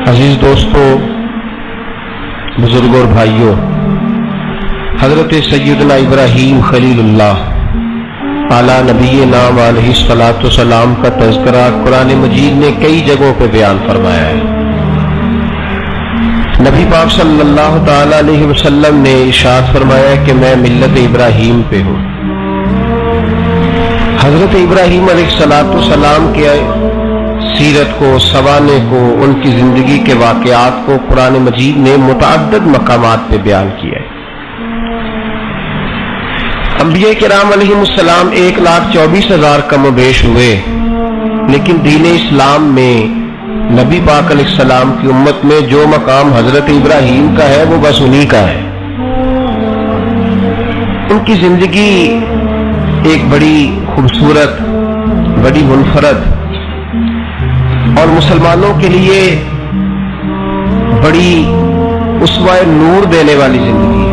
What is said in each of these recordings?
عزیز دوستو، بزرگوں اور بھائیوں، حضرت سیدنا ابراہیم خلیل اللہ اعلیٰ نبی نام علیہ الصلوۃ والسلام کا تذکرہ قرآن مجید نے کئی جگہوں پہ بیان فرمایا ہے۔ نبی پاک صلی اللہ تعالی علیہ وسلم نے ارشاد فرمایا کہ میں ملت ابراہیم پہ ہوں۔ حضرت ابراہیم علیہ الصلوۃ والسلام کے سیرت کو، سوانح کو، ان کی زندگی کے واقعات کو قرآن مجید نے متعدد مقامات پہ بیان کیا ہے۔ انبیاء کرام علیہ السلام 1,24,000 کم و بیش ہوئے، لیکن دین اسلام میں نبی پاک علیہ السلام کی امت میں جو مقام حضرت ابراہیم کا ہے وہ بس انہی کا ہے۔ ان کی زندگی ایک بڑی خوبصورت، بڑی منفرد اور مسلمانوں کے لیے بڑی اسوہ نور دینے والی زندگی ہے۔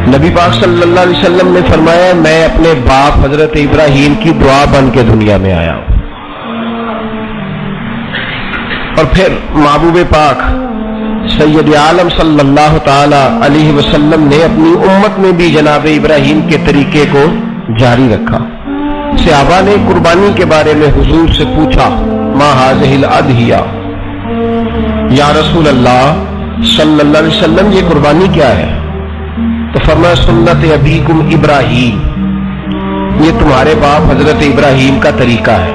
نبی پاک صلی اللہ علیہ وسلم نے فرمایا، میں اپنے باپ حضرت ابراہیم کی دعا بن کے دنیا میں آیا ہوں۔ اور پھر محبوب پاک سید عالم صلی اللہ تعالی علیہ وسلم نے اپنی امت میں بھی جناب ابراہیم کے طریقے کو جاری رکھا۔ صحابہ نے قربانی کے بارے میں حضور سے پوچھا، ما ہذہ الاضحیہ، یا رسول اللہ صلی اللہ علیہ وسلم یہ قربانی کیا ہے؟ تو فرمایا، سنت ابیکم ابراہیم، یہ تمہارے باپ حضرت ابراہیم کا طریقہ ہے،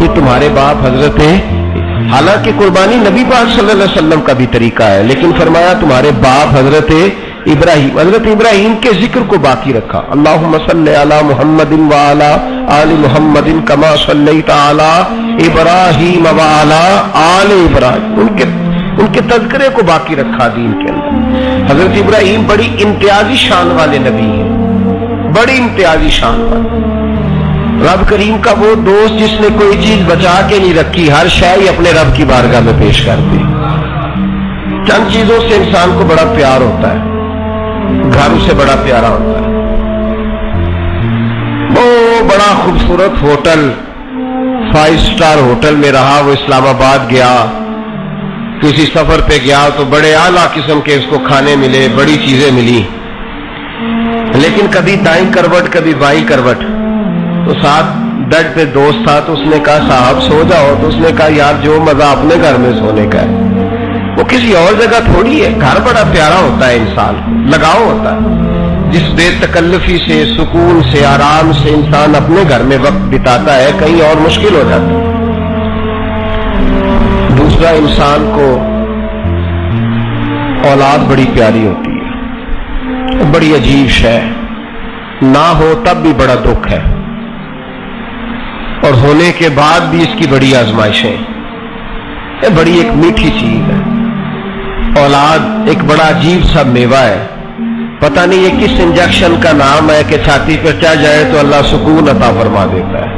یہ تمہارے باپ حضرت، حالانکہ قربانی نبی پاک صلی اللہ علیہ وسلم کا بھی طریقہ ہے، لیکن فرمایا تمہارے باپ حضرت ابراہیم، حضرت ابراہیم کے ذکر کو باقی رکھا۔ اللہم صلی علی محمد وعلی آل محمد کما صلیت علی ابراہیم وعلی آل ابراہیم، ان کے تذکرے کو باقی رکھا دین کے اندر۔ حضرت ابراہیم بڑی امتیازی شان والے نبی ہیں، بڑی امتیازی شان والے۔ رب کریم کا وہ دوست جس نے کوئی چیز بچا کے نہیں رکھی، ہر شے ہی اپنے رب کی بارگاہ میں پیش کر دی۔ چند چیزوں سے انسان کو بڑا پیار ہوتا ہے، گھر سے بڑا پیارا ہوتا ہے۔ وہ بڑا خوبصورت ہوٹل، 5 اسٹار ہوٹل میں رہا، وہ اسلام آباد گیا، کسی سفر پہ گیا تو بڑے اعلیٰ قسم کے اس کو کھانے ملے، بڑی چیزیں ملی، لیکن کبھی دائیں کروٹ کبھی بائیں کروٹ۔ تو ساتھ بیڈ پہ دوست تھا تو اس نے کہا صاحب سو جاؤ، تو اس نے کہا یار جو مزہ اپنے گھر میں سونے کا ہے وہ کسی اور جگہ تھوڑی ہے۔ گھر بڑا پیارا ہوتا ہے، انسان کو لگاؤ ہوتا ہے، جس بے تکلفی سے، سکون سے، آرام سے انسان اپنے گھر میں وقت بتاتا ہے، کہیں اور مشکل ہو جاتا ہے۔ دوسرا، انسان کو اولاد بڑی پیاری ہوتی ہے، بڑی عجیب شے، نہ ہو تب بھی بڑا دکھ ہے، اور ہونے کے بعد بھی اس کی بڑی آزمائشیں، یہ بڑی ایک میٹھی چیز ہے۔ اولاد ایک بڑا عجیب سا میوہ ہے، پتہ نہیں یہ کس انجیکشن کا نام ہے کہ چھاتی پر چڑھ جائے تو اللہ سکون عطا فرما دیتا ہے،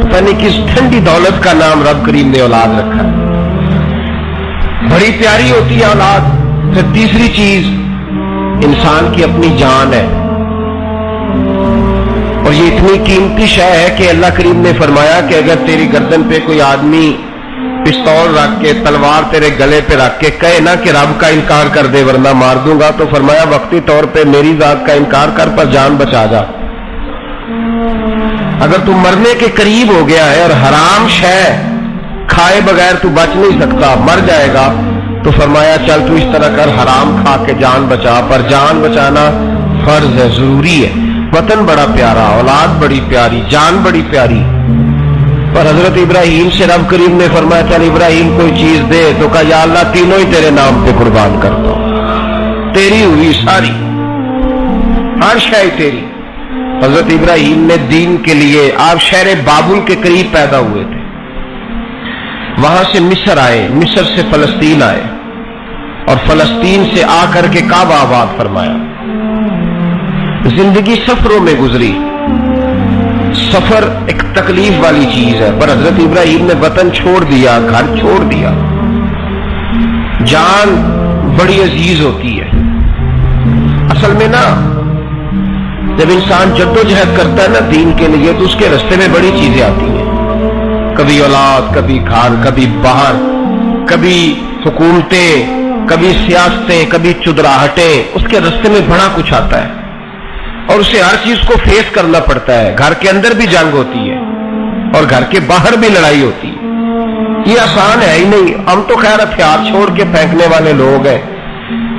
پتہ نہیں کس ٹھنڈی دولت کا نام رب کریم نے اولاد رکھا ہے، بڑی پیاری ہوتی ہے اولاد۔ پھر تیسری چیز انسان کی اپنی جان ہے، اور یہ اتنی قیمتی شے ہے کہ اللہ کریم نے فرمایا کہ اگر تیری گردن پہ کوئی آدمی پستول رکھ کے، تلوار تیرے گلے پہ رکھ کے کہے نا کہ رب کا انکار کر دے ورنہ مار دوں گا، تو فرمایا وقتی طور پہ میری ذات کا انکار کر پر جان بچا جا۔ اگر تو مرنے کے قریب ہو گیا ہے اور حرام شے کھائے بغیر تو بچ نہیں سکتا، مر جائے گا، تو فرمایا چل تو اس طرح کر، حرام کھا کے جان بچا، پر جان بچانا فرض ہے، ضروری ہے۔ وطن بڑا پیارا، اولاد بڑی پیاری، جان بڑی پیاری، پر حضرت ابراہیم سے رب کریم نے فرمایا چل ابراہیم کوئی چیز دے، تو کہا یا اللہ تینوں ہی تیرے نام پہ قربان کرتا ہوں، تیری ہوئی ساری، ہر شے تیری۔ حضرت ابراہیم نے دین کے لیے، آپ شہر بابل کے قریب پیدا ہوئے تھے، وہاں سے مصر آئے، مصر سے فلسطین آئے، اور فلسطین سے آ کر کے کعبہ آباد فرمایا۔ زندگی سفروں میں گزری، سفر ایک تکلیف والی چیز ہے، پر حضرت ابراہیم نے وطن چھوڑ دیا، گھر چھوڑ دیا۔ جان بڑی عزیز ہوتی ہے، اصل میں نا جب انسان جدوجہد کرتا ہے نا دین کے لیے تو اس کے رستے میں بڑی چیزیں آتی ہیں۔ کبھی اولاد، کبھی گھر، کبھی باہر، کبھی حکومتیں، کبھی سیاستیں، کبھی چدراہٹیں، اس کے راستے میں بڑا کچھ آتا ہے اور اسے ہر چیز کو فیس کرنا پڑتا ہے. گھر کے اندر بھی جنگ ہوتی ہے اور گھر کے باہر بھی لڑائی ہوتی ہے. یہ آسان ہے ہی نہیں. ہم تو خیر ہتھیار چھوڑ کے پھینکنے والے لوگ ہیں،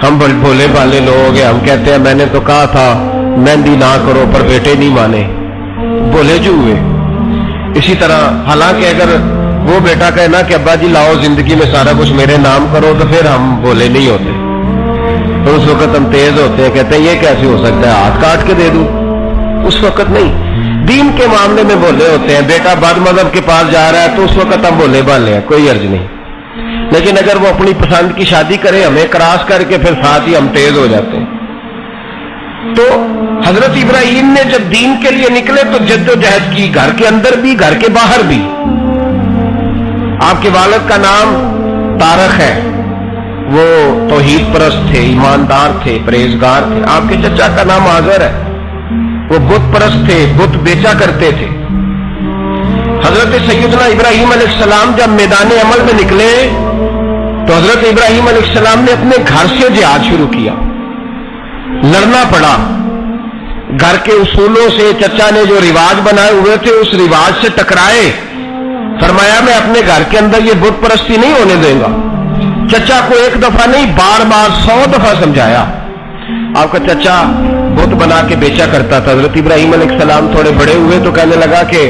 ہم بھولے بھالے لوگ ہیں. ہم کہتے ہیں میں نے تو کہا تھا مہندی نہ کرو، پر بیٹے نہیں مانے، بولے جو ہوئے. اسی طرح حالانکہ اگر وہ بیٹا کہے نا کہ ابا جی لاؤ زندگی میں سارا کچھ میرے نام کرو، تو پھر ہم بولے نہیں ہوتے. تو اس وقت ہم تیز ہوتے ہیں، کہتے ہیں یہ کیسے ہو سکتا ہے، ہاتھ کاٹ کے دے دوں. اس وقت نہیں. دین کے معاملے میں بولے ہوتے ہیں. بیٹا بد مذہب کے پاس جا رہا ہے تو اس وقت ہم بولے بالے ہیں، کوئی عرض نہیں. لیکن اگر وہ اپنی پسند کی شادی کرے ہمیں کراس کر کے، پھر ساتھ ہی ہم تیز ہو جاتے ہیں. تو حضرت ابراہیم نے جب دین کے لیے نکلے تو جد و جہد کی، گھر کے اندر بھی گھر کے باہر بھی. آپ کے والد کا نام طارق ہے، وہ توحید پرست تھے، ایماندار تھے، پرہیزگار تھے. آپ کے چچا کا نام آزر ہے، وہ بت پرست تھے، بت بیچا کرتے تھے. حضرت سیدنا ابراہیم علیہ السلام جب میدان عمل میں نکلے تو حضرت ابراہیم علیہ السلام نے اپنے گھر سے جہاد شروع کیا. لڑنا پڑا گھر کے اصولوں سے. چچا نے جو رواج بنائے ہوئے تھے اس رواج سے ٹکرائے. فرمایا میں اپنے گھر کے اندر یہ بت پرستی نہیں ہونے دیں گا. چچا کو ایک دفعہ نہیں بار بار 100 دفعہ سمجھایا. آپ کا چچا بت بنا کے بیچا کرتا تھا. حضرت ابراہیم علیہ السلام تھوڑے بڑے ہوئے تو کہنے لگا کہ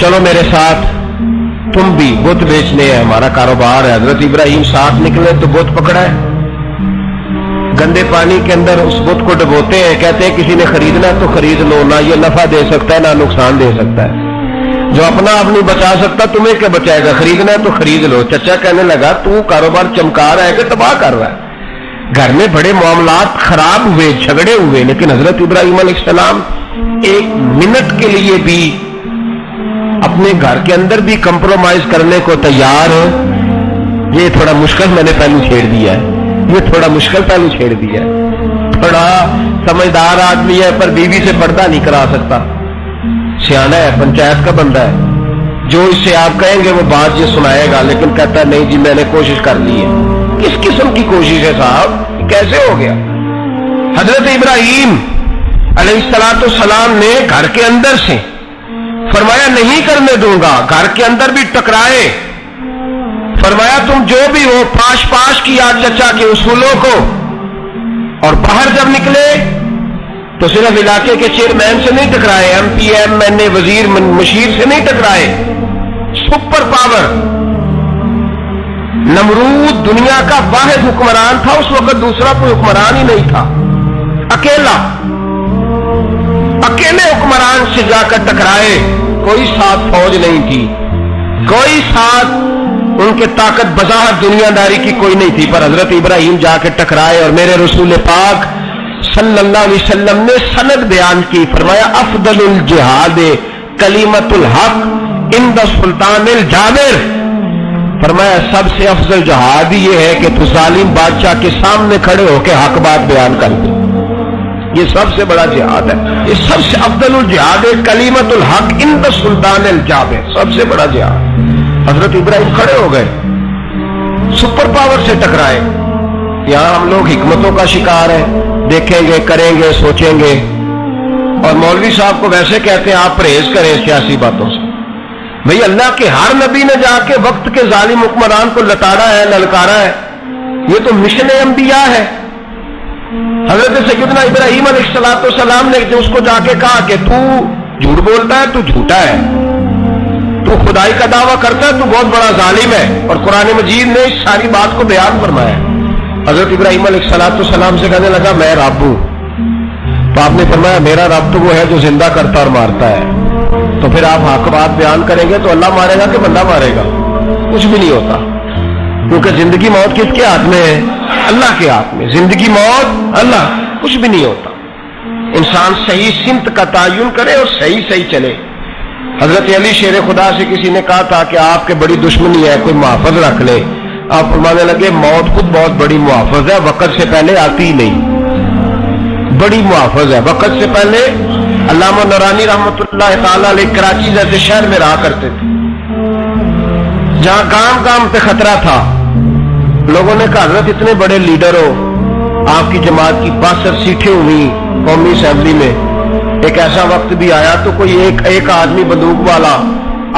چلو میرے ساتھ، تم بھی بت بیچنے ہیں، ہمارا کاروبار ہے. حضرت ابراہیم ساتھ نکلے تو بت پکڑا ہے. گندے پانی کے اندر اس بت کو ڈبوتے ہیں، کہتے ہیں کسی نے خریدنا ہے تو خرید لو، نہ یہ نفع دے سکتا ہے نہ نقصان دے سکتا ہے. جو اپنا آپ نہیں بچا سکتا تمہیں کیا بچائے گا، خریدنا ہے تو خرید لو. چچا کہنے لگا تو کاروبار چمکا رہا ہے کہ تباہ کر رہا ہے. گھر میں بڑے معاملات خراب ہوئے، جھگڑے ہوئے، لیکن حضرت ابراہیم علیہ السلام ایک منٹ کے لیے بھی اپنے گھر کے اندر بھی کمپرومائز کرنے کو تیار ہے. یہ تھوڑا مشکل میں نے پہلو چھیڑ دیا ہے، یہ تھوڑا مشکل پہلو چھیڑ دیا ہے. تھوڑا سمجھدار آدمی ہے پر بیوی سے پردہ نہیں کرا سکتا. سیانا ہے، پنچایت کا بندہ ہے، جو اس سے آپ کہیں گے وہ بات یہ سنائے گا، لیکن کہتا ہے نہیں جی میں نے کوشش کر لی ہے. کس قسم کی کوشش ہے صاحب، کیسے ہو گیا؟ حضرت ابراہیم علیہ السلام نے گھر کے اندر سے فرمایا نہیں کرنے دوں گا. گھر کے اندر بھی ٹکرائے. فرمایا تم جو بھی ہو پاش پاش کیا چچا کے اصولوں کو. اور باہر جب نکلے تو صرف علاقے کے چیئرمین سے نہیں ٹکرائے، ایم پی ایم این اے وزیر مشیر سے نہیں ٹکرائے. سپر پاور نمرود دنیا کا واحد حکمران تھا اس وقت، دوسرا کوئی حکمران ہی نہیں تھا. اکیلے حکمران سے جا کر ٹکرائے. کوئی ساتھ فوج نہیں تھی، کوئی ساتھ ان کے طاقت بظاہر دنیا داری کی کوئی نہیں تھی. پر حضرت ابراہیم جا کے ٹکرائے اور میرے رسول پاک صلی اللہ علیہ وسلم نے سند بیان کی. فرمایا افضل الجہاد کلمۃ الحق عند سلطان الجابر. فرمایا سب سے افضل جہاد یہ ہے کہ تو ظالم بادشاہ کے سامنے کھڑے ہو کے حق بات بیان کر دے. یہ سب سے بڑا جہاد ہے. یہ سب سے افضل الجہاد کلمۃ الحق عند سلطان الجابر، سب سے بڑا جہاد. حضرت ابراہیم کھڑے ہو گئے، سپر پاور سے ٹکرائے. یہاں ہم لوگ حکمتوں کا شکار ہیں، دیکھیں گے، کریں گے، سوچیں گے. اور مولوی صاحب کو ویسے کہتے ہیں آپ پرہیز کریں سیاسی باتوں سے. بھئی اللہ کے ہر نبی نے جا کے وقت کے ظالم حکمران کو لتاڑا ہے، للکارا ہے. یہ تو مشن انبیاء ہے. حضرت سیدنا ابراہیم علیہ السلام نے جو اس کو جا کے کہا کہ تو جھوٹ بولتا ہے، تو جھوٹا ہے، تو خدائی کا دعویٰ کرتا ہے، تو بہت بڑا ظالم ہے. اور قرآن مجید نے اس ساری بات کو بیان فرمایا. حضرت ابراہیم علیہ السلام سے کہنے لگا میں رب ہوں. تو آپ نے فرمایا میرا رب تو وہ ہے جو زندہ کرتا اور مارتا ہے. تو پھر آپ حق بات بیان کریں گے تو اللہ مارے گا کہ بندہ مارے گا؟ کچھ بھی نہیں ہوتا، کیونکہ زندگی موت کس کے ہاتھ میں ہے؟ اللہ کے ہاتھ میں. زندگی موت اللہ، کچھ بھی نہیں ہوتا. انسان صحیح سمت کا تعین کرے اور صحیح چلے. حضرت علی شیر خدا سے کسی نے کہا تھا کہ آپ کے بڑی دشمنی ہے، کوئی محافظ رکھ لے. آپ فرمانے لگے موت خود بہت بڑی محافظ ہے، وقت سے پہلے آتی ہی نہیں. بڑی محافظ ہے، وقت سے پہلے علامہ نورانی رحمتہ اللہ علیہ کراچی جیسے شہر میں رہا کرتے تھے، جہاں کام کام پہ خطرہ تھا۔ لوگوں نے کہا حضرت اتنے بڑے لیڈر ہو، آپ کی جماعت کی 62 سیٹیں ہوئی قومی اسمبلی میں، ایک ایسا وقت بھی آیا تو کوئی ایک آدمی بندوق والا،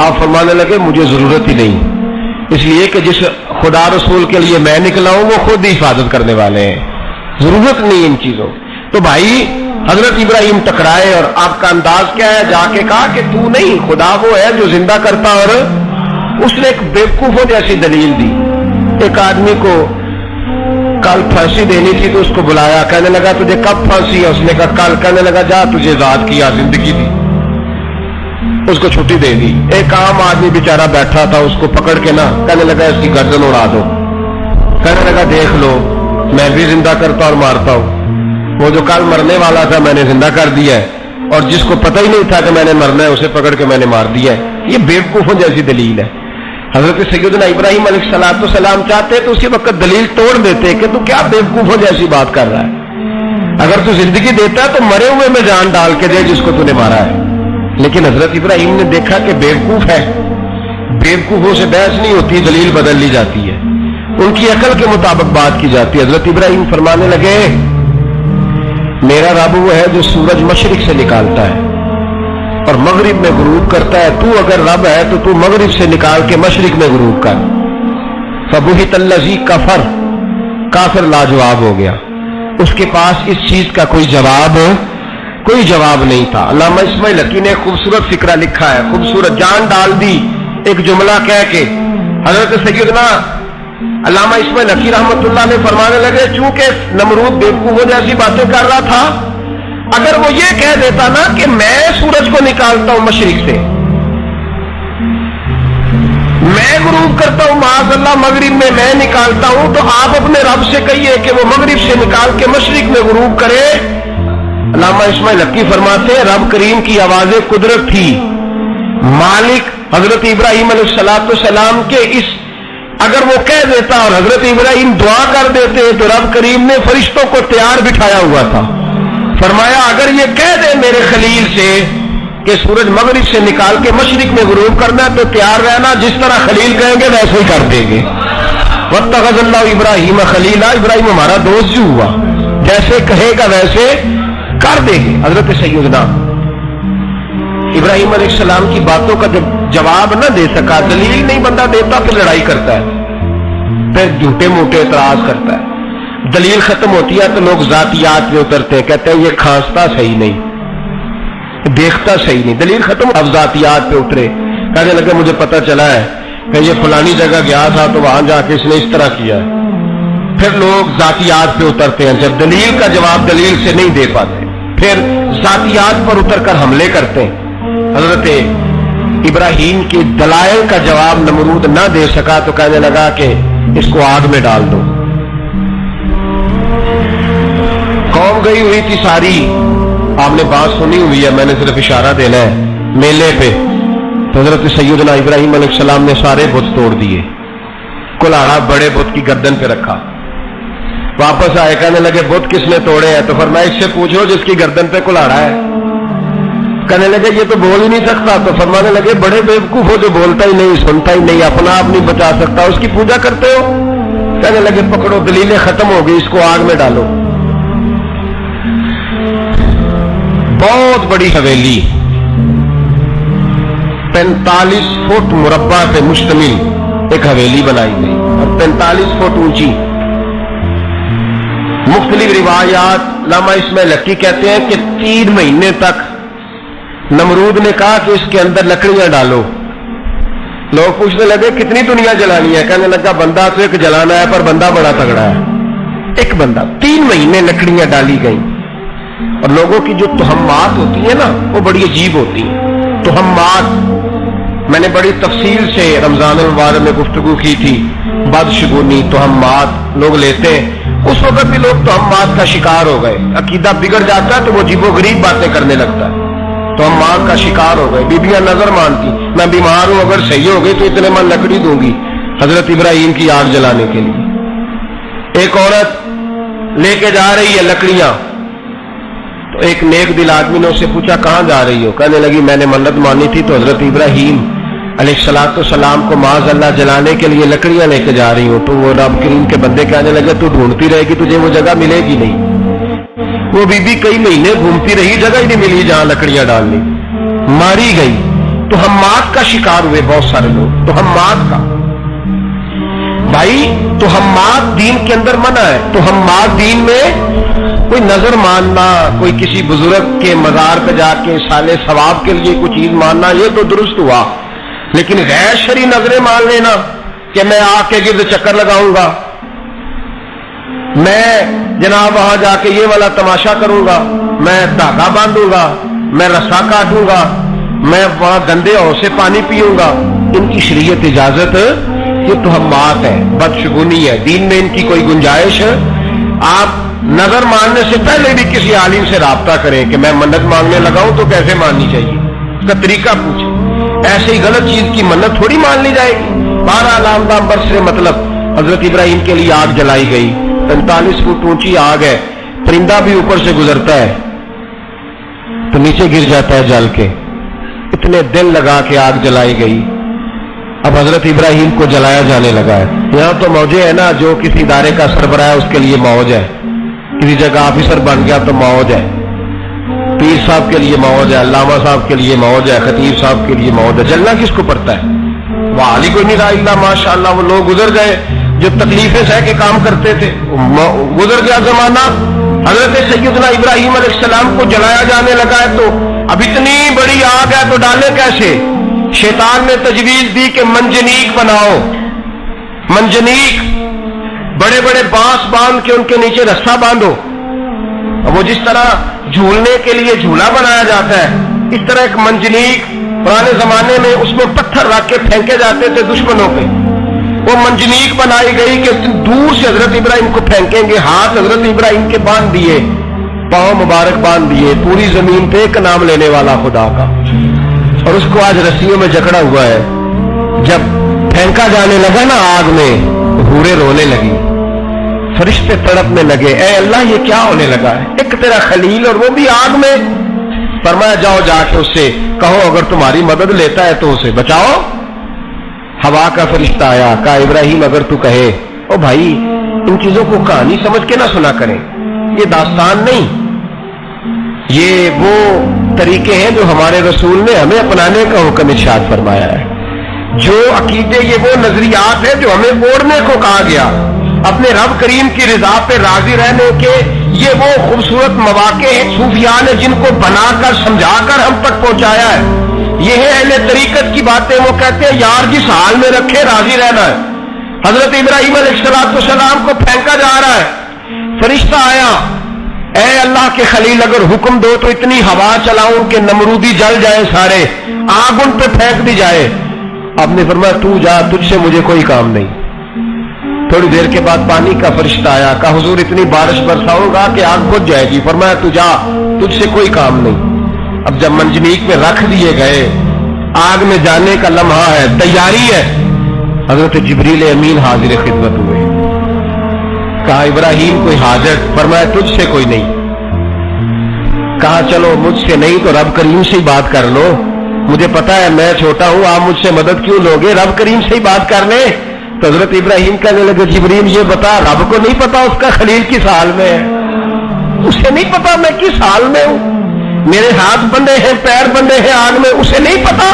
آپ فرمانے لگے مجھے ضرورت ہی نہیں، اس لیے کہ جس خدا رسول کے لیے میں نکلا ہوں وہ خود ہی حفاظت کرنے والے ہیں، ضرورت نہیں ان چیزوں۔ تو بھائی حضرت ابراہیم ٹکرائے، اور آپ کا انداز کیا ہے؟ جا کے کہا کہ تو نہیں، خدا وہ ہے جو زندہ کرتا، اور اس نے ایک بیوقوفوں جیسی دلیل دی۔ ایک آدمی کو کل پھانسی دینی تھی تو اس کو بلایا، کہنے لگا تجھے کب پھانسی ہے؟ اس نے کہا کل۔ کہنے لگا جا تجھے آزاد کیا، زندگی دی، اس کو چھٹی دے دی۔ ایک عام آدمی بیچارہ بیٹھا تھا، اس کو پکڑ کے نا کہنے لگا اس کی گردن اڑا دو۔ کہنے لگا دیکھ لو میں بھی زندہ کرتا اور مارتا ہوں، وہ جو کل مرنے والا تھا میں نے زندہ کر دیا ہے، اور جس کو پتہ ہی نہیں تھا کہ میں نے مرنا ہے اسے پکڑ کے میں نے مار دیا ہے۔ یہ بیوقوفوں جیسی دلیل ہے۔ حضرت سیدنا ابراہیم علیہ السلام چاہتے تو اسی وقت دلیل توڑ دیتے کہ تو کیا بیوقوفوں جیسی بات کر رہا ہے، اگر تو زندگی دیتا ہے تو مرے ہوئے میں جان ڈال کے دے جس کو تو نے مارا ہے۔ لیکن حضرت ابراہیم نے دیکھا کہ بیوقوف ہے، بیوقوفوں سے بحث نہیں ہوتی، دلیل بدل لی جاتی ہے، ان کی عقل کے مطابق بات کی جاتی ہے۔ حضرت ابراہیم فرمانے لگے میرا رب وہ ہے جو سورج مشرق سے نکالتا ہے اور مغرب میں غروب کرتا ہے، تو اگر رب ہے تو مغرب سے نکال کے مشرق میں غروب کر۔ فبہت الذی کفر، کافر لاجواب ہو گیا، اس کے پاس اس چیز کا کوئی جواب نہیں تھا۔ علامہ اسماعیل حقی نے خوبصورت فقرہ لکھا ہے، خوبصورت جان ڈال دی ایک جملہ کہہ کے۔ حضرت سیدنا علامہ اسماعیل حقی رحمۃ اللہ نے فرمانے لگے چونکہ نمرود بیوقوفوں جیسی باتیں کر رہا تھا، اگر وہ یہ کہہ دیتا نا کہ میں سورج کو نکالتا ہوں مشرق سے، میں غروب کرتا ہوں معاذ اللہ مغرب میں میں نکالتا ہوں، تو آپ اپنے رب سے کہیے کہ وہ مغرب سے نکال کے مشرق میں غروب کرے۔ علامہ اسماعیل حقی فرماتے ہیں رب کریم کی آواز قدرت تھی، مالک حضرت ابراہیم علیہ السلام کے اس اگر وہ کہہ دیتا اور حضرت ابراہیم دعا کر دیتے تو رب کریم نے فرشتوں کو تیار بٹھایا ہوا تھا، فرمایا اگر یہ کہہ دے میرے خلیل سے کہ سورج مغرب سے نکال کے مشرق میں غروب کرنا تو تیار رہنا، جس طرح خلیل کہیں گے ویسے ہی کر دیں گے۔ واتخذ اللہ ابراہیم خلیلا، ابراہیم ہمارا دوست جو ہوا، جیسے کہے گا ویسے کر دیں گے۔ حضرت سیدنا ابراہیم علیہ السلام کی باتوں کا جب جواب نہ دے سکا، دلیل نہیں بندہ دیتا، پھر لڑائی کرتا ہے، پھر جھوٹے موٹے اعتراض کرتا ہے۔ دلیل ختم ہوتی ہے تو لوگ ذاتیات پہ اترتے ہیں، کہتے ہیں یہ کھانستا صحیح نہیں، دیکھتا صحیح نہیں، دلیل ختم، اب ذاتیات پہ اترے، کہنے لگے مجھے پتہ چلا ہے کہ یہ فلانی جگہ گیا تھا تو وہاں جا کے اس نے اس طرح کیا ہے۔ پھر لوگ ذاتیات پہ اترتے ہیں، جب دلیل کا جواب دلیل سے نہیں دے پاتے پھر ذاتیات پر اتر کر حملے کرتے ہیں۔ حضرت ابراہیم کی دلائل کا جواب نمرود نہ دے سکا تو کہنے لگا کہ اس کو آگ میں ڈال دو۔ قوم گئی ہوئی تھی ساری، آپ نے بات سنی ہوئی ہے، میں نے صرف اشارہ دینا ہے، میلے پہ تو حضرت سیدنا ابراہیم علیہ السلام نے سارے بت توڑ دیے، کلاڑا بڑے بت کی گردن پہ رکھا، واپس آئے کہنے لگے بت کس نے توڑے ہیں؟ تو فرمایا اس سے پوچھو جس کی گردن پہ کلاڑا ہے۔ کہنے لگے یہ تو بول ہی نہیں سکتا، تو فرمانے لگے بڑے بیوقوف ہو جو بولتا ہی نہیں، سنتا ہی نہیں، اپنا آپ نہیں بچا سکتا، اس کی پوجا کرتے ہو؟ کہنے لگے پکڑو دلیلیں ختم ہو گئی، اس کو آگ میں ڈالو۔ بہت بڑی حویلی 45 فٹ مربع پہ مشتمل ایک حویلی بنائی گئی اور 45 فٹ اونچی۔ مختلف روایات، علامہ اسماعیل حقی کہتے ہیں کہ 3 مہینے تک نمرود نے کہا کہ اس کے اندر لکڑیاں ڈالو۔ لوگ پوچھنے لگے کتنی دنیا جلانی ہے؟ کہنے لگا بندہ تو ایک جلانا ہے پر بندہ بڑا تگڑا ہے، ایک بندہ۔ 3 مہینے لکڑیاں ڈالی گئیں، اور لوگوں کی جو تہمات ہوتی ہیں نا وہ بڑی عجیب ہوتی ہیں۔ تہمات میں نے بڑی تفصیل سے رمضان المبارک میں گفتگو کی تھی، بدشگونی تہمات لوگ لیتے ہیں، اس وقت بھی لوگ تہمات کا شکار ہو گئے، عقیدہ بگڑ جاتا ہے تو وہ عجیب و غریب باتیں کرنے لگتا ہے، تہمات کا شکار ہو گئے۔ بیبیاں نظر مانتی، میں بیمار ہوں اگر صحیح ہو گئی تو اتنے من لکڑی دوں گی حضرت ابراہیم کی آگ جلانے کے لیے۔ ایک عورت لے کے جا رہی ہے لکڑیاں، تو ایک نیک دل آدمی نے اسے پوچھا کہاں جا رہی ہو؟ کہنے لگی میں نے منت مانی تھی تو حضرت ابراہیم علیہ السلام کو معاذ اللہ جلانے کے لیے لکڑیاں لے کے جا رہی ہوں. تو وہ رب کریم کے بندے کہنے لگے تو ڈھونڈتی رہے گی تجھے وہ جگہ ملے گی نہیں. وہ بی بی کئی مہینے گھومتی رہی, جگہ ہی نہیں ملی جہاں لکڑیاں ڈالنی, ماری گئی. تو ہمات کا شکار ہوئے بہت سارے لوگ. تو ہمات کا بھائی, تو ہمات دین کے اندر منع ہے. تو ہمات دین میں کوئی نظر ماننا, کوئی کسی بزرگ کے مزار پہ جا کے سالے ثواب کے لیے کوئی چیز ماننا, یہ تو درست ہوا. لیکن غیر شرعی نظریں مان لینا کہ میں آ کے گرد چکر لگاؤں گا, میں جناب وہاں جا کے یہ والا تماشا کروں گا, میں دھاگا باندھوں گا, میں رسا کاٹوں گا, میں وہاں گندے اور سے پانی پیوں گا, ان کی شریعت اجازت یہ توہمات ہے, بدشگونی ہے. دین میں ان کی کوئی گنجائش. آپ نظر ماننے سے پہلے بھی کسی عالم سے رابطہ کریں کہ میں منت مانگنے لگاؤں تو کیسے ماننی چاہیے, اس کا طریقہ پوچھیں. ایسے ہی غلط چیز کی منت تھوڑی مان لی جائے گی. 12 لامدام برسے مطلب حضرت ابراہیم کے لیے آگ جلائی گئی. 45 فٹ اونچی آگ ہے, پرندہ بھی اوپر سے گزرتا ہے تو نیچے گر جاتا ہے جل کے. اتنے دن لگا کے آگ جلائی گئی. اب حضرت ابراہیم کو جلایا جانے لگا ہے. یہاں تو موجے ہے نا, جو کسی ادارے کا سربراہ ہے اس کے لیے موج ہے, کسی جگہ آفیسر بن گیا تو موج ہے, پیر صاحب کے لیے موج ہے, علامہ صاحب کے لیے موج ہے, خطیب صاحب کے لیے موج ہے. جلنا کس کو پڑتا ہے؟ وہ علی کوئی نہیں رہا اللہ ماشاء اللہ. وہ لوگ گزر گئے جو تکلیفیں سہ کے کام کرتے تھے, گزر گیا زمانہ. حضرت سیدنا ابراہیم علیہ السلام کو جلایا جانے لگا ہے تو اب اتنی بڑی آگ ہے تو ڈالے کیسے؟ شیطان نے تجویز دی کہ منجنیق بناؤ. منجنیق, بڑے بڑے بانس باندھ کے ان کے نیچے رسا باندھو. وہ جس طرح جھولنے کے لیے جھولا بنایا جاتا ہے, اس طرح ایک منجنیق پرانے زمانے میں اس میں پتھر رکھ کے پھینکے جاتے تھے دشمنوں پہ. وہ منجنیق بنائی گئی کہ دور سے حضرت ابراہیم کو پھینکیں گے. ہاتھ حضرت ابراہیم کے باندھ دیے, پاؤں مبارک باندھ دیے. پوری زمین پہ ایک نام لینے والا خدا کا, اور اس کو آج رسیوں میں جکڑا ہوا ہے. جب پھینکا جانے لگا نا آگ میں, حوریں رونے لگی, فرشتے تڑپنے لگے, اے اللہ یہ کیا ہونے لگا ہے؟ ایک تیرا خلیل اور وہ بھی آگ میں. فرمایا جاؤ جا کے اس سے کہو اگر تمہاری مدد لیتا ہے تو اسے بچاؤ. ہوا کا فرشتہ آیا, کہا ابراہیم اگر تو کہے. او بھائی, ان چیزوں کو کہانی سمجھ کے نہ سنا کریں, یہ داستان نہیں, یہ وہ طریقے ہیں جو ہمارے رسول نے ہمیں اپنانے کا حکم ارشاد فرمایا ہے. جو عقیدے, یہ وہ نظریات ہیں جو ہمیں اوڑھنے کو کہا گیا. اپنے رب کریم کی رضا پہ راضی رہنے کے یہ وہ خوبصورت مواقع ہیں صوفیاء نے جن کو بنا کر سمجھا کر ہم تک پہنچایا ہے. یہ ہے اہل طریقت کی باتیں. وہ کہتے ہیں یار جس حال میں رکھے راضی رہنا ہے. حضرت ابراہیم علیہ السلام کو پھینکا جا رہا ہے, فرشتہ آیا, اے اللہ کے خلیل اگر حکم دو تو اتنی ہوا چلاؤں کہ نمرودی جل جائے سارے, آگ ان پہ پھینک دی جائے. آپ نے فرمایا تو جا, تجھ سے مجھے کوئی کام نہیں. تھوڑی دیر کے بعد پانی کا فرشتہ آیا, کہا حضور اتنی بارش برساؤں گا کہ آگ بجھ جائے گی. فرمایا تو جا, تجھ سے کوئی کام نہیں. اب جب منجنیق میں رکھ دیے گئے, آگ میں جانے کا لمحہ ہے, تیاری ہے, حضرت جبریل امین حاضر خدمت ہوئے. کہا ابراہیم کوئی حاجت؟ فرمایا تجھ سے کوئی نہیں. کہا چلو مجھ سے نہیں تو رب کریم سے ہی بات کر لو, مجھے پتا ہے میں چھوٹا ہوں, آپ مجھ سے مدد کیوں لوگے, رب کریم سے ہی بات کر لیں. تو حضرت ابراہیم کہنے لگے جبریل یہ بتا, رب کو نہیں پتا اس کا خلیل کس حال میں ہے؟ اسے نہیں پتا میں کس حال میں ہوں, میرے ہاتھ بندے ہیں, پیر بندے ہیں آگ میں, اسے نہیں پتا.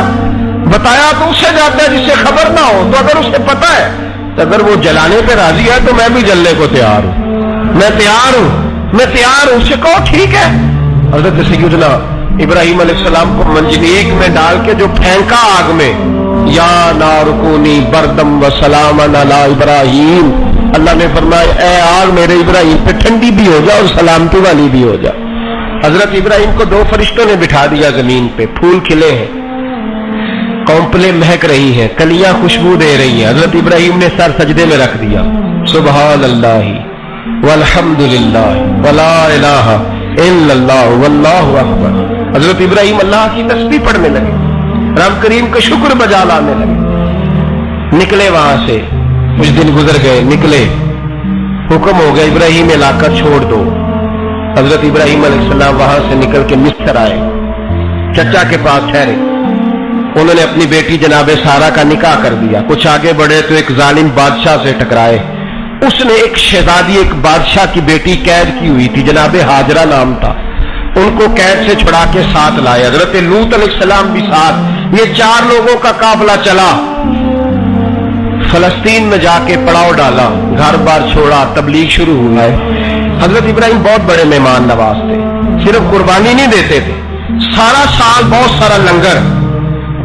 بتایا تو اس سے جاتا ہے جس سے خبر نہ ہو. تو اگر اسے پتا ہے, تو اگر وہ جلانے پہ راضی ہے تو میں بھی جلنے کو تیار ہوں, میں تیار ہوں, میں تیار ہوں. اسے کہو ٹھیک ہے. حضرت سیدنا ابراہیم علیہ السلام کو منجنیق میں ڈال کے جو پھینکا آگ میں, یا نار کونی بردم و سلام علی ابراہیم, اللہ نے فرمایا اے آگ میرے ابراہیم پہ ٹھنڈی بھی ہو جا اور سلامتی والی بھی ہو جا. حضرت ابراہیم کو 2 فرشتوں نے بٹھا دیا زمین پہ. پھول کھلے ہیں, کونپلیں مہک رہی ہیں, کلیاں خوشبو دے رہی ہیں. حضرت ابراہیم نے سر سجدے میں رکھ دیا, سبحان اللہ والحمد للہ ولا الہ الا اللہ واللہ اکبر. حضرت ابراہیم اللہ کی تسبیح پڑھنے لگے, رب کریم کا شکر بجا لانے لگے. نکلے وہاں سے, کچھ دن گزر گئے, نکلے, حکم ہو گیا ابراہیم علاقہ چھوڑ دو. حضرت ابراہیم علیہ السلام وہاں سے نکل کے مصر آئے، چچا کے پاس ٹھہرے، انہوں نے اپنی بیٹی جناب سارہ کا نکاح کر دیا۔ کچھ آگے بڑھے تو ایک ظالم بادشاہ سے ٹکرائے، اس نے ایک شہزادی، ایک بادشاہ کی بیٹی قید کی ہوئی تھی، جناب ہاجرہ نام تھا، ان کو قید سے چھڑا کے ساتھ لائے، حضرت لوط علیہ السلام بھی ساتھ، یہ 4 لوگوں کا قافلہ چلا، فلسطین میں جا کے پڑاؤ ڈالا، گھر بار چھوڑا، تبلیغ شروع ہوا ہے۔ حضرت ابراہیم بہت بڑے مہمان نواز تھے، صرف قربانی نہیں دیتے تھے، سارا سال بہت سارا لنگر،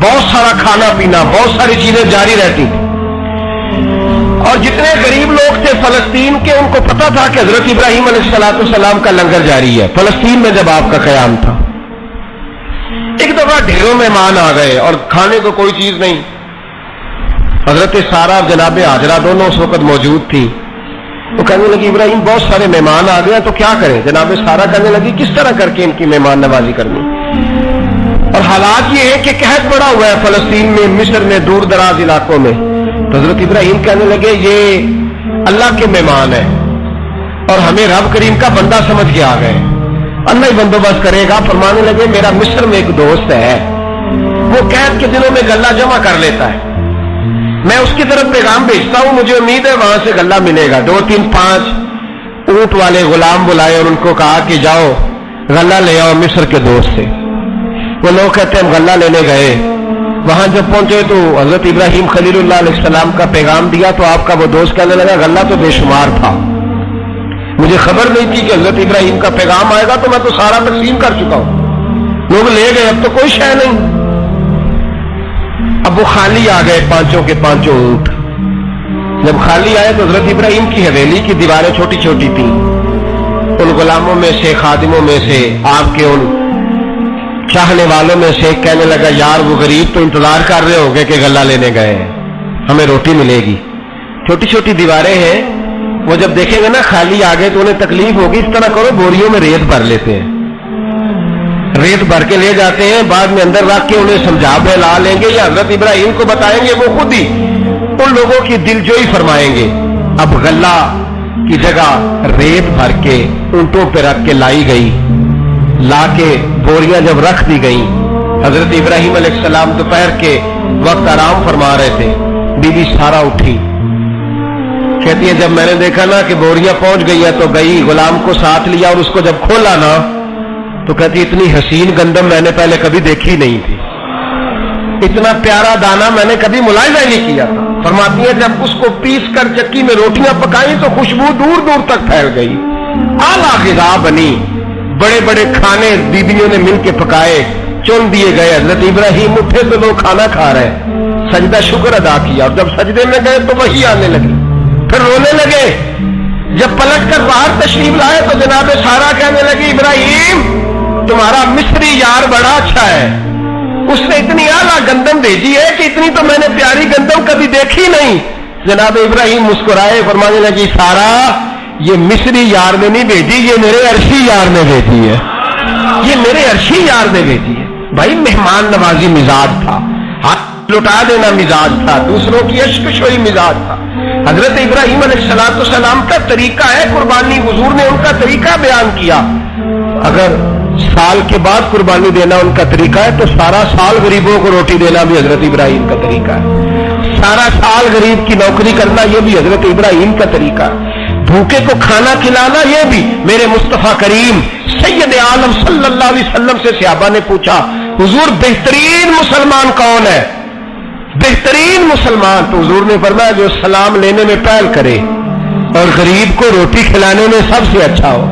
بہت سارا کھانا پینا، بہت ساری چیزیں جاری رہتی تھی، اور جتنے غریب لوگ تھے فلسطین کے ان کو پتا تھا کہ حضرت ابراہیم علیہ السلام کا لنگر جاری ہے۔ فلسطین میں جب آپ کا قیام تھا، ایک دفعہ ڈھیروں مہمان آ گئے اور کھانے کو کوئی چیز نہیں، حضرت سارہ اور جناب ہاجرہ دونوں اس وقت موجود تھی، وہ کہنے لگی ابراہیم بہت سارے مہمان آ گئے تو کیا کریں؟ جناب سارہ کہنے لگی کس طرح کر کے ان کی مہمان نوازی کرنی، اور حالات یہ ہے کہ قحط پڑا ہوا ہے فلسطین میں، مصر میں، دور دراز علاقوں میں۔ تو حضرت ابراہیم کہنے لگے یہ اللہ کے مہمان ہیں اور ہمیں رب کریم کا بندہ سمجھ کے آ گئے، اللہ ہی بندوبست کرے گا۔ فرمانے لگے میرا مصر میں ایک دوست ہے، وہ قحط کے دنوں میں غلہ جمع کر لیتا ہے، میں اس کی طرف پیغام بھیجتا ہوں، مجھے امید ہے وہاں سے غلہ ملے گا۔ 2 3 5 اونٹ والے غلام بلائے اور ان کو کہا کہ جاؤ غلہ لے آؤ مصر کے دوست سے۔ وہ لوگ کہتے ہیں ہم غلہ لینے گئے، وہاں جب پہنچے تو حضرت ابراہیم خلیل اللہ علیہ السلام کا پیغام دیا تو آپ کا وہ دوست کہنے لگا غلہ تو بے شمار تھا، مجھے خبر نہیں تھی کہ حضرت ابراہیم کا پیغام آئے گا، تو میں تو سارا تقسیم کر چکا ہوں، لوگ لے گئے، اب تو کوئی شے نہیں۔ اب وہ خالی آ گئے، 5 کے 5 اونٹ۔ جب خالی آئے تو حضرت ابراہیم کی حویلی کی دیواریں چھوٹی چھوٹی تھیں، ان غلاموں میں سے، خادموں میں سے، آپ کے ان چاہنے والوں میں سے کہنے لگا یار وہ غریب تو انتظار کر رہے ہوں گے کہ غلہ لینے گئے ہیں، ہمیں روٹی ملے گی۔ چھوٹی چھوٹی دیواریں ہیں، وہ جب دیکھیں گے نا خالی آ گئے تو انہیں تکلیف ہوگی، اس طرح کرو بوریوں میں ریت بھر لیتے ہیں، ریت بھر کے لے جاتے ہیں، بعد میں اندر رکھ کے انہیں سمجھا بہلا لیں گے یا حضرت ابراہیم کو بتائیں گے، وہ خود ہی ان لوگوں کی دلجوئی فرمائیں گے۔ اب غلہ کی جگہ ریت بھر کے اونٹوں پہ رکھ کے لائی گئی، لا کے بوریاں جب رکھ دی گئیں، حضرت ابراہیم علیہ السلام دوپہر کے وقت آرام فرما رہے تھے، بی بی سارہ اٹھی، کہتی ہے جب میں نے دیکھا نا کہ بوریاں پہنچ گئی ہے تو گئی، غلام کو ساتھ لیا اور اس کو جب کھولا نا تو کہتی اتنی حسین گندم میں نے پہلے کبھی دیکھی نہیں تھی، اتنا پیارا دانا میں نے کبھی ملاحظہ نہیں کیا تھا۔ فرماتی ہے جب اس کو پیس کر چکی میں روٹیاں پکائیں تو خوشبو دور دور تک پھیل گئی، اعلیٰ غذا بنی، بڑے بڑے کھانے بیبیوں نے مل کے پکائے، چن دیے گئے۔ حضرت ابراہیم اٹھے تو لوگ کھانا کھا رہے، سجدہ شکر ادا کیا، اور جب سجدے میں گئے تو وہی آنے لگی، پھر رونے لگے۔ جب پلٹ کر باہر تشریف لائے تو جناب سارہ کہنے لگی ابراہیم تمہارا مصری یار بڑا اچھا ہے، اس نے اتنی اعلیٰ گندم بھیجی ہے کہ اتنی تو میں نے پیاری گندم کبھی دیکھی نہیں۔ جناب ابراہیم مسکرائے، فرمانے لگی سارہ یہ مصری یار نے نہیں بھیجی، یہ میرے عرشی یار نے بھیجی ہے، یہ میرے عرشی یار نے بھیجی ہے۔ بھائی مہمان نوازی مزاج تھا، ہاتھ لٹا دینا مزاج تھا، دوسروں کی اشکشوئی مزاج تھا۔ حضرت ابراہیم علیہ السلام کا طریقہ ہے قربانی، حضور نے ان کا طریقہ بیان کیا۔ اگر سال کے بعد قربانی دینا ان کا طریقہ ہے تو سارا سال غریبوں کو روٹی دینا بھی حضرت ابراہیم کا طریقہ ہے، سارا سال غریب کی نوکری کرنا یہ بھی حضرت ابراہیم کا طریقہ ہے، بھوکے کو کھانا کھلانا یہ بھی۔ میرے مصطفیٰ کریم سید عالم صلی اللہ علیہ وسلم سے صحابہ نے پوچھا حضور بہترین مسلمان کون ہے؟ بہترین مسلمان؟ تو حضور نے فرمایا جو سلام لینے میں پہل کرے اور غریب کو روٹی کھلانے میں سب سے اچھا ہو،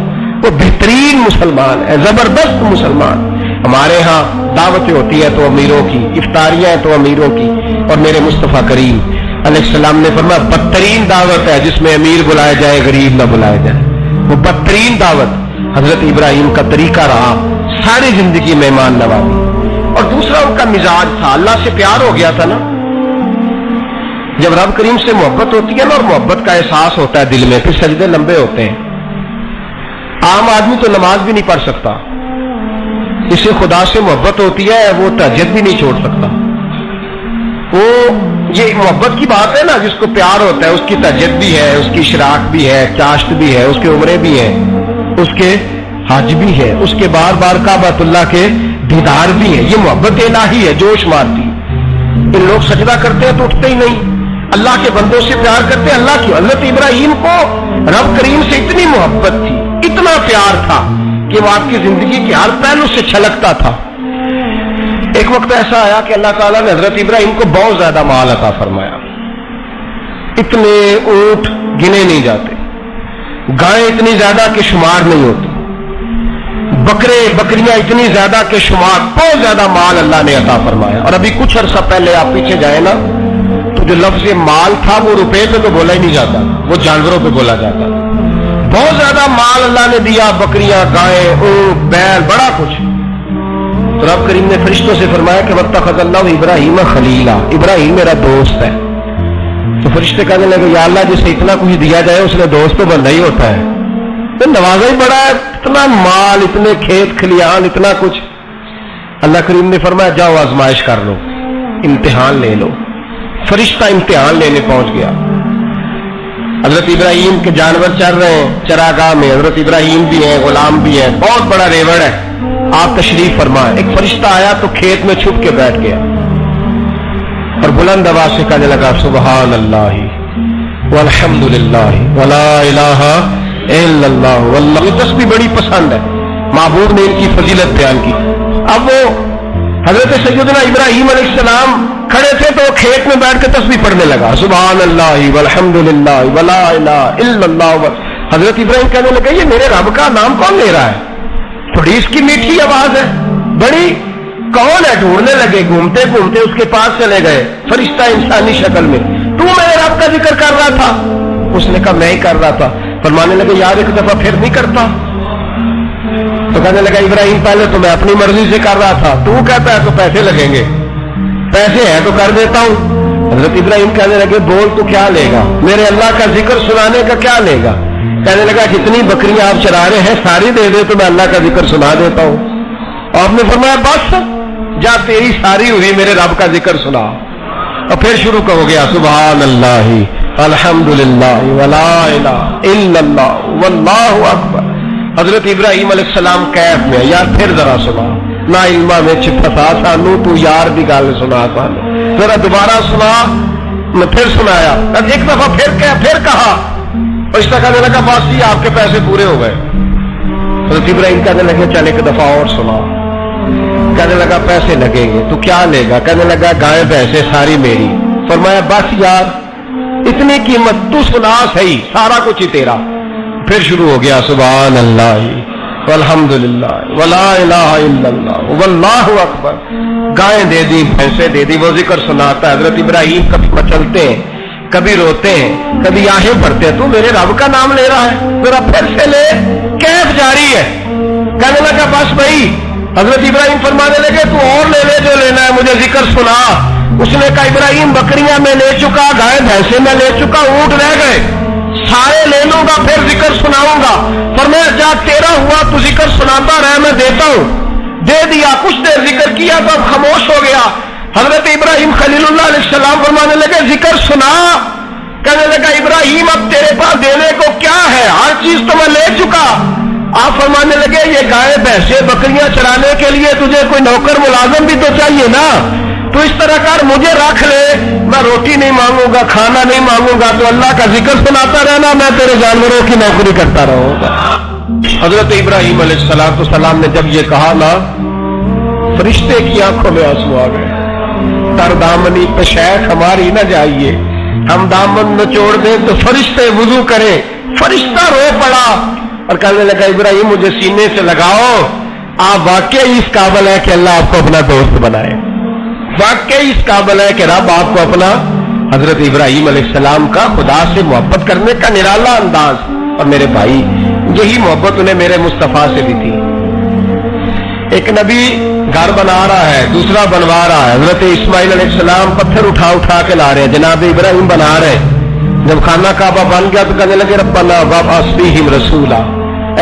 وہ بہترین مسلمان ہے، زبردست مسلمان۔ ہمارے ہاں دعوتیں ہوتی ہے تو امیروں کی، افطاریاں ہیں تو امیروں کی، اور میرے مصطفیٰ کریم علیہ السلام نے فرمایا بدترین دعوت ہے جس میں امیر بلایا جائے غریب نہ بلایا جائے، وہ بدترین دعوت حضرت ابراہیم کا طریقہ رہا، ساری زندگی مہمان نوازی۔ اور دوسرا ان کا مزاج تھا، اللہ سے پیار ہو گیا تھا نا، جب رب کریم سے محبت ہوتی ہے نا اور محبت کا احساس ہوتا ہے دل میں، پھر سجدے لمبے ہوتے ہیں۔ عام آدمی تو نماز بھی نہیں پڑھ سکتا، اسے خدا سے محبت ہوتی ہے وہ تہجد بھی نہیں چھوڑ سکتا۔ وہ یہ محبت کی بات ہے نا، جس کو پیار ہوتا ہے اس کی تہجد بھی ہے، اس کی اشراق بھی ہے، چاشت بھی ہے، اس کے عمرے بھی ہیں، اس کے حج بھی ہے, اس کے بار بار کعبۃ کے دیدار بھی ہے. یہ محبت الہی ہے, جوش مارتی. یہ لوگ سجدہ کرتے ہیں تو اٹھتے ہی نہیں, اللہ کے بندوں سے پیار کرتے ہیں. اللہ کی حضرت ابراہیم کو رب کریم سے اتنی محبت تھی, اتنا پیار تھا کہ وہ آپ کی زندگی کے ہر پہلو سے چھلکتا تھا. ایک وقت ایسا آیا کہ اللہ تعالیٰ نے حضرت ابراہیم کو بہت زیادہ مال عطا فرمایا. اتنے اونٹ گنے نہیں جاتے, گائیں اتنی زیادہ کہ شمار نہیں ہوتی, بکرے بکریاں اتنی زیادہ کہ شمار, بہت زیادہ مال اللہ نے عطا فرمایا. اور ابھی کچھ عرصہ پہلے آپ پیچھے جائیں نا تو جو لفظ مال تھا وہ روپے پہ تو بولا ہی نہیں جاتا, وہ جانوروں پہ بولا جاتا. بہت زیادہ مال اللہ نے دیا, بکریاں, گائیں, اونٹ, بیل, بڑا کچھ. تو رب کریم نے فرشتوں سے فرمایا کہ واتخذ اللہ ابراہیم خلیلا, ابراہیم میرا دوست ہے. تو فرشتے کہنے لگے یا اللہ جسے اتنا کچھ دیا جائے اس نے دوست تو بننا ہی ہوتا ہے, تو نوازا ہی بڑا ہے, اتنا مال, اتنے کھیت کھلیان, اتنا کچھ. اللہ کریم نے فرمایا جاؤ آزمائش کر لو, امتحان لے لو. فرشتہ امتحان لینے پہنچ گیا. حضرت ابراہیم کے جانور چر رہے ہیں چراگاہ میں, حضرت ابراہیم بھی ہیں, غلام بھی ہیں, بہت بڑا ریوڑ ہے. آپ تشریف فرمائیں. ایک فرشتہ آیا تو کھیت میں چھپ کے بیٹھ گیا اور بلند آواز سے کہنے لگا سبحان اللہ والحمد للہ ولا الہ الا اللہ واللہ. یہ تسبیح بڑی پسند ہے, محبوب نے ان کی فضیلت بیان کی. اب وہ حضرت سیدنا ابراہیم علیہ السلام کھڑے تھے تو وہ کھیت میں بیٹھ کے تسبیح پڑھنے لگا سبحان اللہ والحمد للہ ولا الہ الا اللہ. حضرت ابراہیم کہنے لگا یہ میرے رب کا نام کون لے رہا ہے, تھوڑی اس کی میٹھی آواز ہے بڑی, کون ہے؟ ڈھونڈنے لگے, گھومتے گھومتے اس کے پاس چلے گئے. فرشتہ انسانی شکل میں, تو میرے رب کا ذکر کر رہا تھا؟ اس نے کہا میں ہی کر رہا تھا. فرمانے لگے یار ایک دفعہ پھر نہیں کرتا. تو کہنے لگا ابراہیم پہلے تو میں اپنی مرضی سے کر رہا تھا, تو کہتا ہے تو پیسے لگیں گے, پیسے ہیں تو کر دیتا ہوں. حضرت ابراہیم کہنے لگے بول تو کیا لے گا, میرے اللہ کا ذکر سنانے کا کیا لے گا؟ کہنے لگا جتنی بکریاں آپ چرا رہے ہیں ساری دے دے تو میں اللہ کا ذکر سنا دیتا ہوں. آپ نے فرمایا بس جا تیری ساری ہوئی, میرے رب کا ذکر سنا. اور پھر شروع ہو گیا سبحان اللہ الحمد للہ ولا الہ الا اللہ واللہ اکبر. حضرت ابراہیم علیہ السلام کیف میں, یار پھر ذرا سنا, نہ علما میں چھپا سانو, تو یار بھی گل سنا سانو, ذرا دوبارہ سنا. میں پھر سنایا, ایک دفعہ پھر کہا. اس طرح کہنے لگا بس یہ آپ کے پیسے پورے ہو گئے. حضرت ابراہیم کہنے لگے چل ایک دفعہ اور سنا. کہنے لگا پیسے لگیں گے, تو کیا لے گا؟ کہنے لگا گائے بھینسیں ساری میری. فرمایا بس یار اتنی قیمت, تو سنا صحیح, سارا کچھ ہی تیرا. پھر شروع ہو گیا سبحان اللہ والحمد للہ ولا الہ الا اللہ واللہ اکبر. گائیں دے دی, بھینسیں دے دی, وہ ذکر سناتا ہے. حضرت ابراہیم کبھی مچلتے ہیں, کبھی روتے ہیں, کبھی آہیں پڑھتے ہیں. تو میرے رب کا نام لے رہا ہے, میرا پھر سے لے. کیف جاری ہے. کہنے لگا بس بھائی. حضرت ابراہیم فرمانے لگے تو اور لے لے جو لینا ہے, مجھے ذکر سنا. اس نے کہا ابراہیم بکریاں میں لے چکا, گائے بھینسیں میں لے چکا, اونٹ رہ گئے, سارے لے لوں گا پھر ذکر سناؤں گا. فرمایا جا تیرا ہوا تو ذکر سناتا رہ, میں دیتا ہوں. دے دیا, کچھ دیر ذکر کیا تو اب خاموش ہو گیا. حضرت ابراہیم خلیل اللہ علیہ السلام فرمانے لگے ذکر سنا. کہنے لگا ابراہیم اب تیرے پاس دینے کو کیا ہے, ہر چیز تو میں لے چکا. آپ فرمانے لگے یہ گائے بھینسیں بکریاں چرانے کے لیے تجھے کوئی نوکر ملازم بھی تو چاہیے نا, تو اس طرح کر مجھے رکھ لے, میں روٹی نہیں مانگوں گا, کھانا نہیں مانگوں گا, تو اللہ کا ذکر سناتا رہنا, میں تیرے جانوروں کی نوکری کرتا رہوں گا. حضرت ابراہیم علیہ السلام نے جب یہ کہا نا, فرشتے کی آنکھوں میں آنسو آ گئے. تر دامنی پہ شیخ ہماری نہ جائیے, ہم دامن نچوڑ دیں تو فرشتے وضو کریں. فرشتہ رو پڑا اور کہنے لگا ابراہیم مجھے سینے سے لگاؤ, آپ واقعی اس قابل ہے کہ اللہ آپ کو اپنا دوست بنائے, واقعی اس قابل ہے کہ رب آپ کو اپنا. حضرت ابراہیم علیہ السلام کا خدا سے محبت کرنے کا نرالا انداز. اور میرے بھائی یہی محبت انہیں میرے مصطفیٰ سے بھی تھی. ایک نبی گھر بنا رہا ہے, دوسرا بنوا رہا ہے. حضرت اسماعیل علیہ السلام پتھر اٹھا کے لا رہے ہیں, جناب ابراہیم بنا رہے. جب خانہ کعبہ بن گیا تو کہنے لگے ربنا وابعث فیہم رسولا,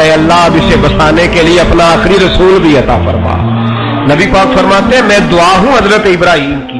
اے اللہ اب اسے بسانے کے لیے اپنا آخری رسول بھی عطا فرما. نبی پاک فرماتے ہیں میں دعا ہوں حضرت ابراہیم کی.